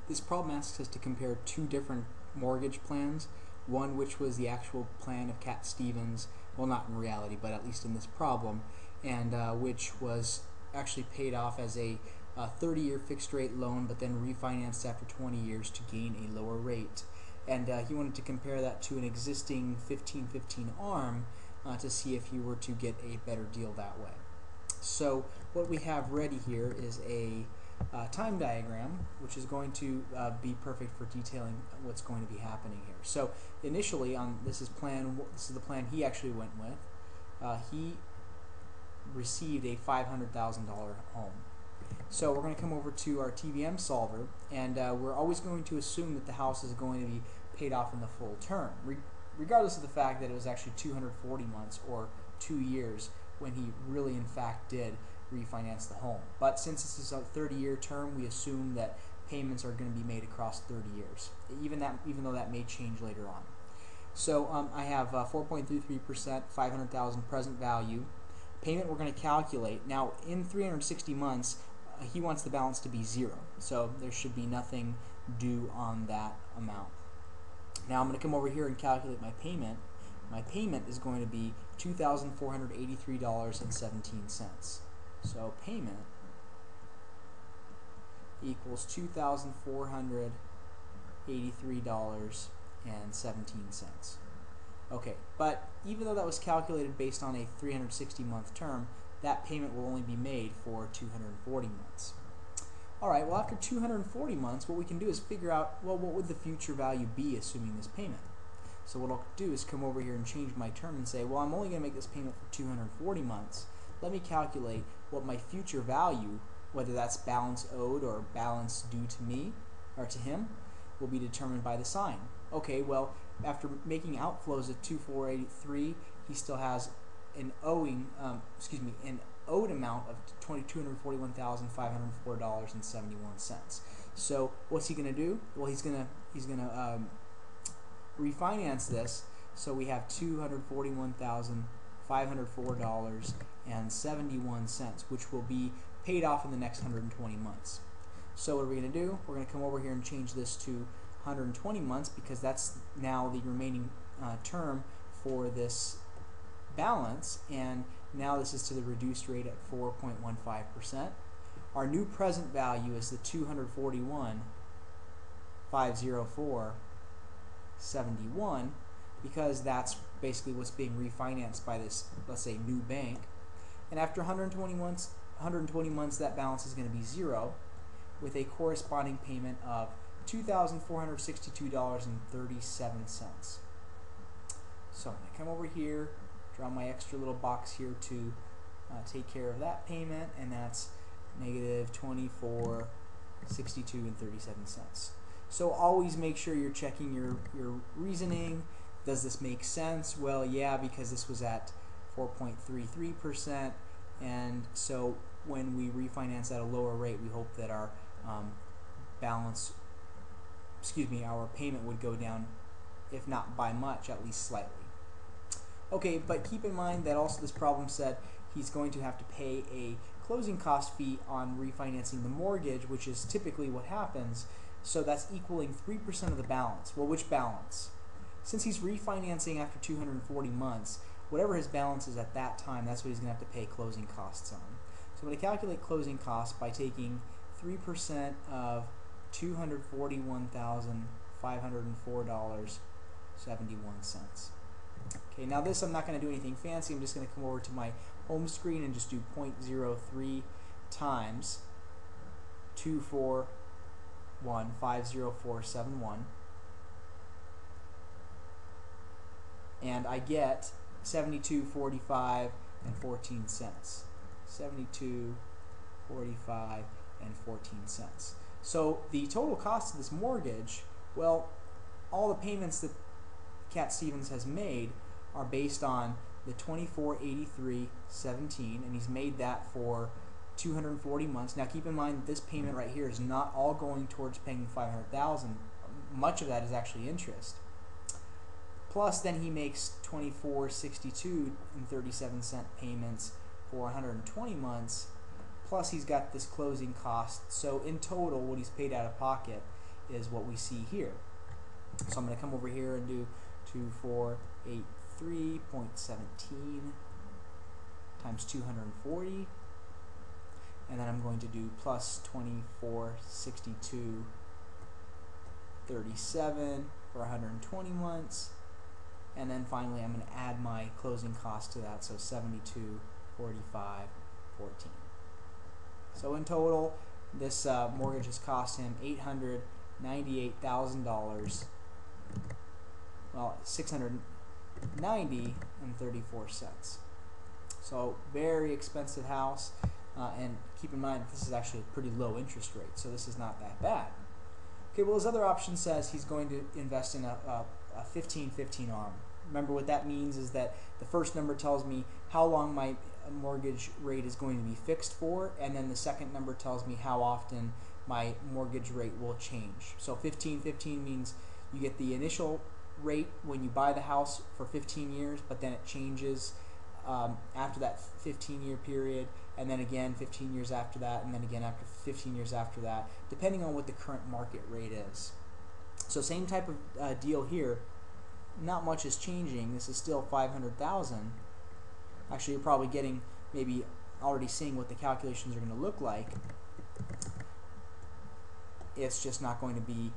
This problem asks us to compare two different mortgage plans, one which was the actual plan of CatStevens, well, not in reality, but at least in this problem, and which was actually paid off as a 30-year fixed rate loan, but then refinanced after 20 years to gain a lower rate. And he wanted to compare that to an existing 1515 ARM to see if he were to get a better deal that way. So what we have ready here is a time diagram, which is going to be perfect for detailing what's going to be happening here. So initially, this is the plan he actually went with. He received a $500,000 home. So we're going to come over to our TVM solver, and we're always going to assume that the house is going to be paid off in the full term, regardless of the fact that it was actually 240 months or 2 years when he really in fact did refinance the home. But since this is a 30-year term, we assume that payments are going to be made across 30 years, even though that may change later on. So I have 4.33%, 500,000 present value. Payment we're going to calculate. Now in 360 months, he wants the balance to be 0, so there should be nothing due on that amount. Now I'm going to come over here and calculate my payment. My payment is going to be $2,483.17. So payment equals $2,483.17. Okay, but even though that was calculated based on a 360-month term, that payment will only be made for 240 months. Alright, well after 240 months, what we can do is figure out, well, what would the future value be assuming this payment? So what I'll do is come over here and change my term and say, well, I'm only going to make this payment for 240 months. Let me calculate what my future value, whether that's balance owed or balance due to me or to him, will be determined by the sign. Okay, well, after making outflows of 2,483, he still has an owed amount of $241,504.71. So what's he going to do? Well, he's going to refinance this, so we have $241,504.71, which will be paid off in the next 120 months. So what are we going to do? We're going to come over here and change this to 120 months because that's now the remaining term for this balance, and now this is to the reduced rate at 4.15%. Our new present value is the $241,504.71 because that's basically what's being refinanced by this, let's say, new bank. And after 120 months, that balance is going to be 0 with a corresponding payment of $2,462.37. So I'm going to come over here, draw my extra little box here to take care of that payment, and that's negative $24.62.37. So always make sure you're checking your reasoning. Does this make sense? Well, yeah, because this was at 4.33%, and so when we refinance at a lower rate, we hope that our our payment would go down, if not by much, at least slightly. Okay, but keep in mind that also this problem said he's going to have to pay a closing cost fee on refinancing the mortgage, which is typically what happens. So that's equaling 3% of the balance. Well, which balance? Since he's refinancing after 240 months, whatever his balance is at that time, that's what he's going to have to pay closing costs on. So I'm going to calculate closing costs by taking 3% of $241,504.71. Okay, now this I'm not going to do anything fancy. I'm just going to come over to my home screen and just do 0.03 times 241,504.71, and I get 72.45 and 14 cents. 72.45 and 14 cents. So the total cost of this mortgage, well, all the payments that CatStevens has made are based on the 2483.17, and he's made that for 240 months. Now keep in mind that this payment right here is not all going towards paying $500,000. Much of that is actually interest. Plus then he makes $24.62.37 payments for 120 months. Plus he's got this closing cost. So in total what he's paid out of pocket is what we see here. So I'm going to come over here and do 2483.17 times 240, and then I'm going to do plus 2462.37 for 120 months, and then finally I'm going to add my closing cost to that, so 72.45.14. So in total, this mortgage has cost him $898,000. Well, $690.34. So very expensive house, and keep in mind this is actually a pretty low interest rate, so this is not that bad. Okay, well his other option says he's going to invest in a 15-15 ARM. Remember what that means is that the first number tells me how long my mortgage rate is going to be fixed for, and then the second number tells me how often my mortgage rate will change. So 15-15 means you get the initial rate when you buy the house for 15 years, but then it changes after that 15-year period, and then again 15 years after that, and then again after 15 years after that, depending on what the current market rate is. So same type of deal here. Not much is changing. This is still $500,000. Actually, you're probably getting, maybe already seeing what the calculations are going to look like. It's just not going to be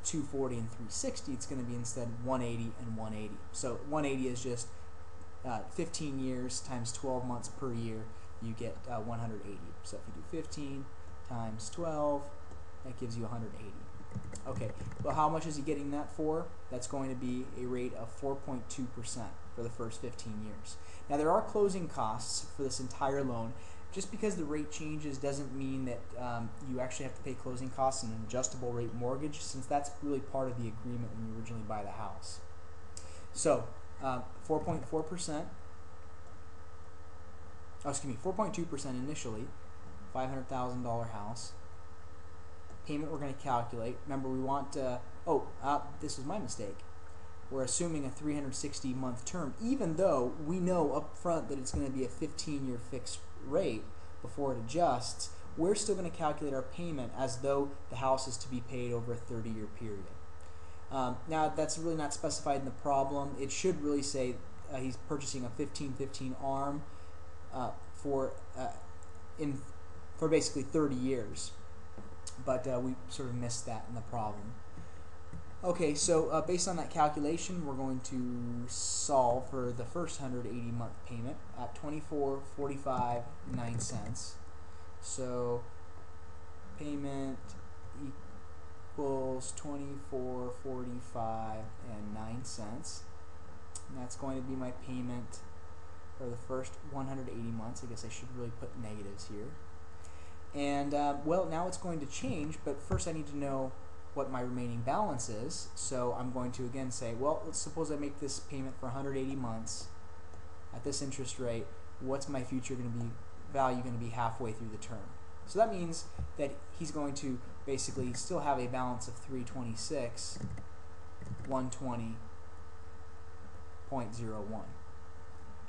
240 and 360. It's going to be instead 180 and 180. So 180 is just 15 years times 12 months per year. You get 180. So if you do 15 times 12, that gives you 180. Okay, well how much is he getting that for? That's going to be a rate of 4.2% for the first 15 years. Now there are closing costs for this entire loan. Just because the rate changes doesn't mean that you actually have to pay closing costs in an adjustable rate mortgage, since that's really part of the agreement when you originally buy the house. So 4.4%, oh excuse me, 4.2% initially, $500,000 house. Payment we're going to calculate. Remember we want, this was my mistake. We're assuming a 360-month term, even though we know up front that it's going to be a 15-year fixed rate before it adjusts. We're still going to calculate our payment as though the house is to be paid over a 30-year period. Now that's really not specified in the problem. It should really say he's purchasing a 15-15 ARM for basically 30 years. But we sort of missed that in the problem. Okay, so based on that calculation, we're going to solve for the first 180-month payment at $24.45.09. So payment equals $24.45.09. And that's going to be my payment for the first 180 months. I guess I should really put negatives here. And well, now it's going to change, but first I need to know what my remaining balance is. So I'm going to again say, well, let's suppose I make this payment for 180 months at this interest rate. What's my future value going to be halfway through the term? So that means that he's going to basically still have a balance of 326,120.01.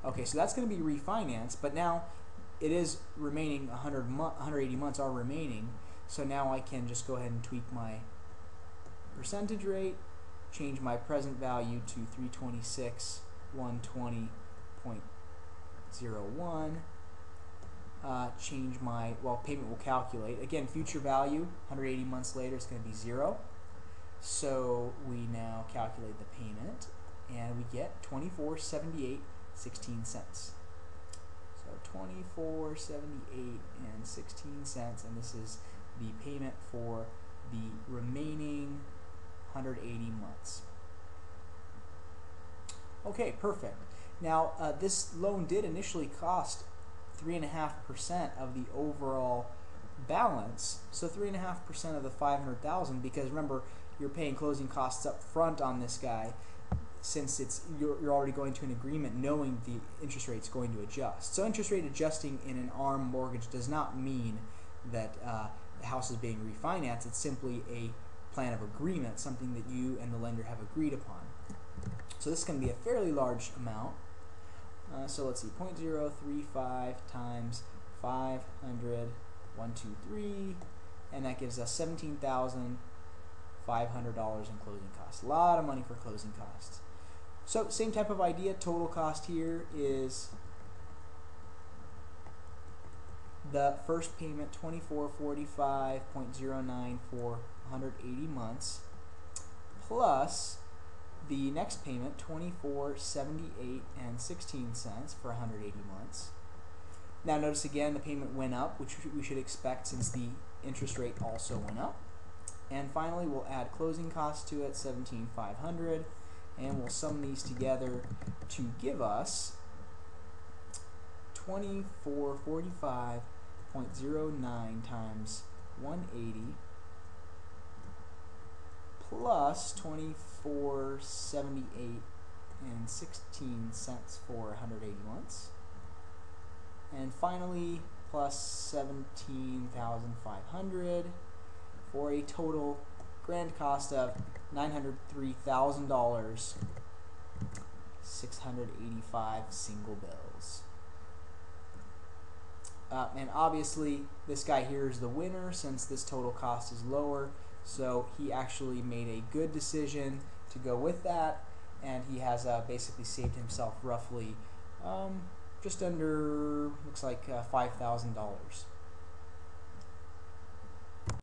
Okay, so that's going to be refinanced, but now it is remaining 180 months are remaining, so now I can just go ahead and tweak my percentage rate, change my present value to 326,120.01, change my, payment will calculate. Again, future value, 180 months later, it's going to be 0. So we now calculate the payment, and we get $24.78.16. So $24.78.16, and this is the payment for the remaining 180 months. Okay, perfect. Now this loan did initially cost 3.5% of the overall balance, so 3.5% of the 500,000, because remember you're paying closing costs up front on this guy, since you're already going to an agreement knowing the interest rate's going to adjust. So interest rate adjusting in an ARM mortgage does not mean that the house is being refinanced. It's simply a plan of agreement, something that you and the lender have agreed upon. So this can be a fairly large amount. So let's see, 0.035 times 500, 123, and that gives us $17,500 $500 in closing costs. A lot of money for closing costs. So same type of idea. Total cost here is the first payment $2445.09 for 180 months, plus the next payment $2478.16 for 180 months. Now notice again the payment went up, which we should expect since the interest rate also went up. And finally we'll add closing costs to it, $17,500, and we'll sum these together to give us $2445.09 times 180 plus $2478.16 for 180 months, and finally plus $17,500 for a total grand cost of $903,000, 685 single bills. And obviously this guy here is the winner since this total cost is lower, so he actually made a good decision to go with that, and he has basically saved himself roughly just under, looks like $5,000.